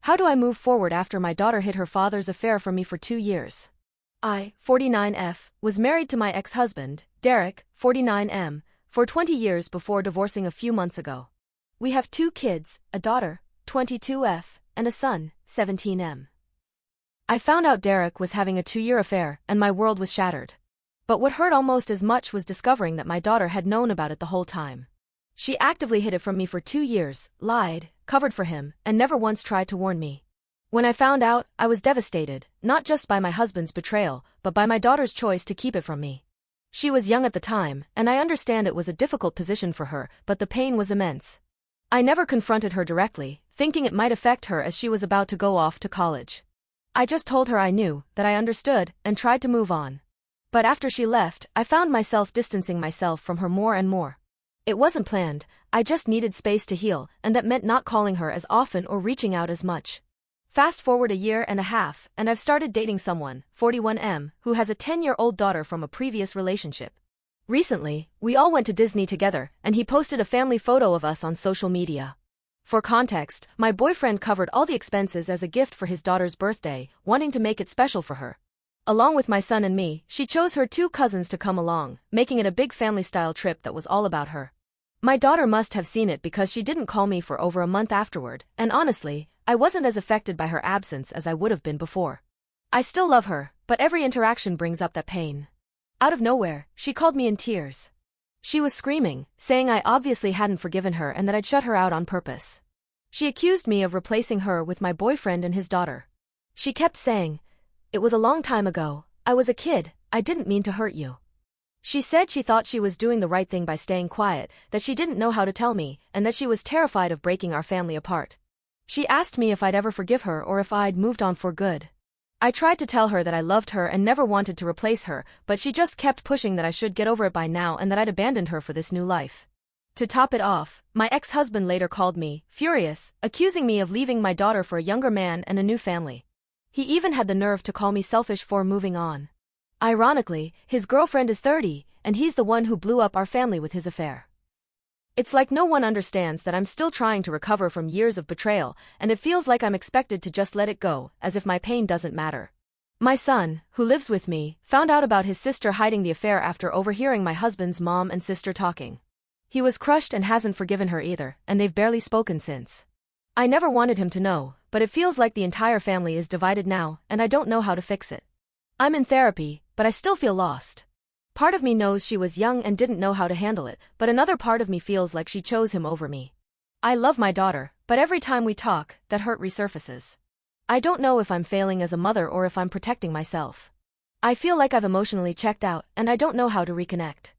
How do I move forward after my daughter hid her father's affair from me for 2 years? I, 49F, was married to my ex-husband, Derek, 49M, for 20 years before divorcing a few months ago. We have 2 kids, a daughter, 22F, and a son, 17M. I found out Derek was having a 2-year affair, and my world was shattered. But what hurt almost as much was discovering that my daughter had known about it the whole time. She actively hid it from me for 2 years, lied, covered for him, and never once tried to warn me. When I found out, I was devastated, not just by my husband's betrayal, but by my daughter's choice to keep it from me. She was young at the time, and I understand it was a difficult position for her, but the pain was immense. I never confronted her directly, thinking it might affect her as she was about to go off to college. I just told her I knew, that I understood, and tried to move on. But after she left, I found myself distancing myself from her more and more. It wasn't planned, I just needed space to heal, and that meant not calling her as often or reaching out as much. Fast forward 1.5 years, and I've started dating someone, 41M, who has a 10-year-old daughter from a previous relationship. Recently, we all went to Disney together, and he posted a family photo of us on social media. For context, my boyfriend covered all the expenses as a gift for his daughter's birthday, wanting to make it special for her. Along with my son and me, she chose her 2 cousins to come along, making it a big family-style trip that was all about her. My daughter must have seen it because she didn't call me for over a month afterward, and honestly, I wasn't as affected by her absence as I would have been before. I still love her, but every interaction brings up that pain. Out of nowhere, she called me in tears. She was screaming, saying I obviously hadn't forgiven her and that I'd shut her out on purpose. She accused me of replacing her with my boyfriend and his daughter. She kept saying, "It was a long time ago, I was a kid, I didn't mean to hurt you." She said she thought she was doing the right thing by staying quiet, that she didn't know how to tell me, and that she was terrified of breaking our family apart. She asked me if I'd ever forgive her or if I'd moved on for good. I tried to tell her that I loved her and never wanted to replace her, but she just kept pushing that I should get over it by now and that I'd abandoned her for this new life. To top it off, my ex-husband later called me, furious, accusing me of leaving my daughter for a younger man and a new family. He even had the nerve to call me selfish for moving on. Ironically, his girlfriend is 30, and he's the one who blew up our family with his affair. It's like no one understands that I'm still trying to recover from years of betrayal, and it feels like I'm expected to just let it go, as if my pain doesn't matter. My son, who lives with me, found out about his sister hiding the affair after overhearing my husband's mom and sister talking. He was crushed and hasn't forgiven her either, and they've barely spoken since. I never wanted him to know, but it feels like the entire family is divided now, and I don't know how to fix it. I'm in therapy, but I still feel lost. Part of me knows she was young and didn't know how to handle it, but another part of me feels like she chose him over me. I love my daughter, but every time we talk, that hurt resurfaces. I don't know if I'm failing as a mother or if I'm protecting myself. I feel like I've emotionally checked out, and I don't know how to reconnect.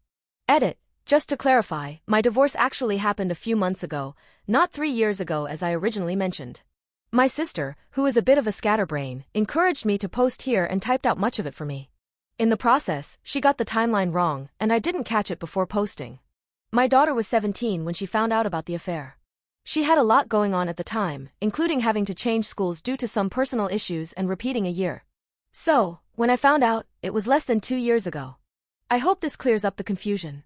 Edit. Just to clarify, my divorce actually happened a few months ago, not 3 years ago as I originally mentioned. My sister, who is a bit of a scatterbrain, encouraged me to post here and typed out much of it for me. In the process, she got the timeline wrong, and I didn't catch it before posting. My daughter was 17 when she found out about the affair. She had a lot going on at the time, including having to change schools due to some personal issues and repeating a year. So, when I found out, it was less than 2 years ago. I hope this clears up the confusion.